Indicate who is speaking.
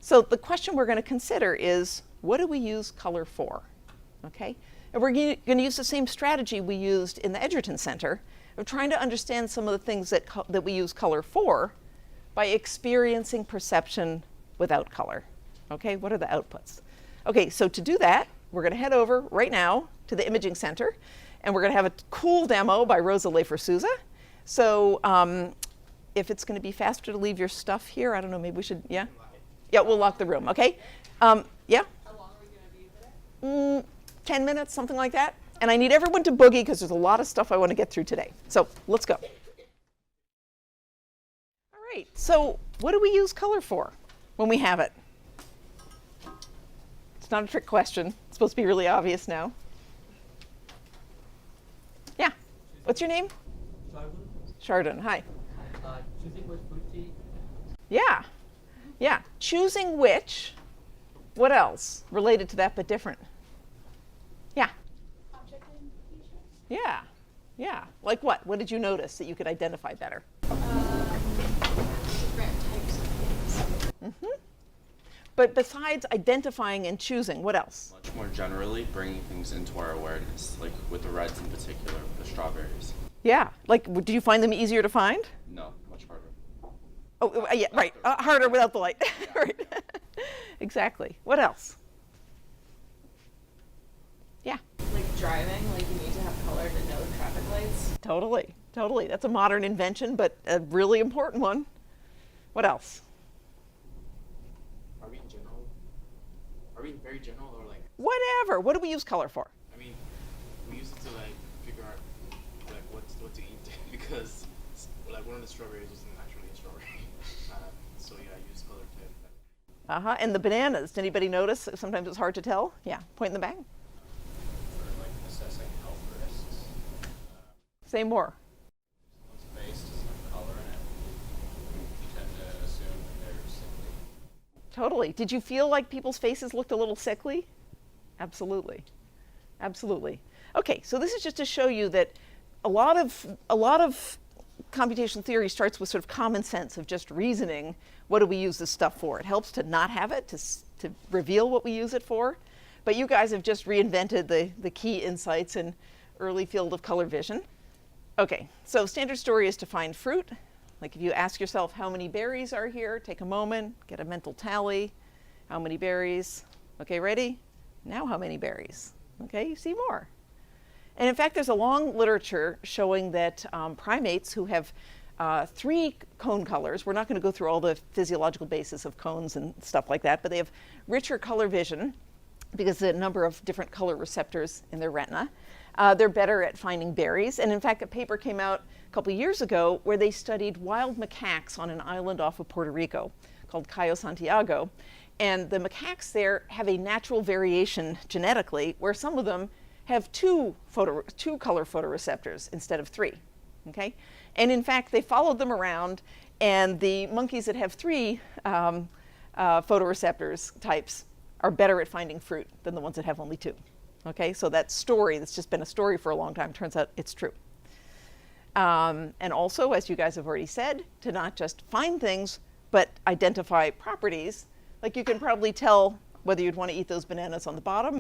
Speaker 1: So the question we're going to consider is, what do we use color for? Okay? And we're going to use the same strategy we used in the Edgerton Center of trying to understand some of the things that we use color for by experiencing perception without color. Okay? What are the outputs? Okay, so to do that, we're going to head over right now to the Imaging Center, and we're going to have a cool demo by Rosa Leifer-Souza. So if it's going to be faster to leave your stuff here, I don't know, maybe we should, yeah? Yeah, we'll lock the room, okay? Yeah?
Speaker 2: How long are we going to be there?
Speaker 1: 10 minutes, something like that. And I need everyone to boogie because there's a lot of stuff I want to get through today. So let's go. All right, so what do we use color for when we have it? It's not a trick question. It's supposed to be really obvious now. Yeah. What's your name? Chardon. Hi.
Speaker 3: Choosing which food to eat.
Speaker 1: Yeah. Yeah. Choosing which. What else related to that but different? Yeah.
Speaker 2: Object identification.
Speaker 1: Yeah. Yeah. Like what? What did you notice that you could identify better?
Speaker 2: Different types of things.
Speaker 1: Mm-hmm. But besides identifying and choosing, what else?
Speaker 4: Much more generally, bringing things into our awareness, like with the reds in particular, the strawberries.
Speaker 1: Yeah. Like, do you find them easier to find?
Speaker 4: No, much harder.
Speaker 1: Oh, yeah, right. Harder without the light. Right. Exactly. What else? Yeah.
Speaker 2: Like driving, like you need to have color to know traffic lights.
Speaker 1: Totally. Totally. That's a modern invention, but a really important one. What else?
Speaker 3: Are we in general? Are we very general or like?
Speaker 1: Whatever. What do we use color for?
Speaker 3: I mean, we use it to like figure out like what to eat because like one of the strawberries wasn't actually a strawberry. So yeah, I use color to.
Speaker 1: Uh-huh. And the bananas. Did anybody notice? Sometimes it's hard to tell. Yeah. Point in the back.
Speaker 5: For like assessing health risks.
Speaker 1: Say more.
Speaker 5: Someone's face doesn't have color in it. You tend to assume that they're sickly.
Speaker 1: Totally. Did you feel like people's faces looked a little sickly? Absolutely. Absolutely. Okay, so this is just to show you that a lot of computational theory starts with sort of common sense of just reasoning. What do we use this stuff for? It helps to not have it, to reveal what we use it for. But you guys have just reinvented the key insights in early field of color vision. Okay, so standard story is to find fruit. Like if you ask yourself how many berries are here, take a moment, get a mental tally. How many berries? Okay, ready? Now how many berries? Okay, you see more. And in fact, there's a long literature showing that primates who have 3 cone colors, we're not going to go through all the physiological basis of cones and stuff like that, but they have richer color vision because of the number of different color receptors in their retina. They're better at finding berries. And in fact, a paper came out a couple of years ago where they studied wild macaques on an island off of Puerto Rico called Cayo Santiago. And the macaques there have a natural variation genetically where some of them have 2 color photoreceptors instead of 3. Okay? And in fact, they followed them around, and the monkeys that have 3 photoreceptors types are better at finding fruit than the ones that have only 2. Okay, so that story that's just been a story for a long time turns out it's true. And also, as you guys have already said, to not just find things, but identify properties. Like you can probably tell whether you'd want to eat those bananas on the bottom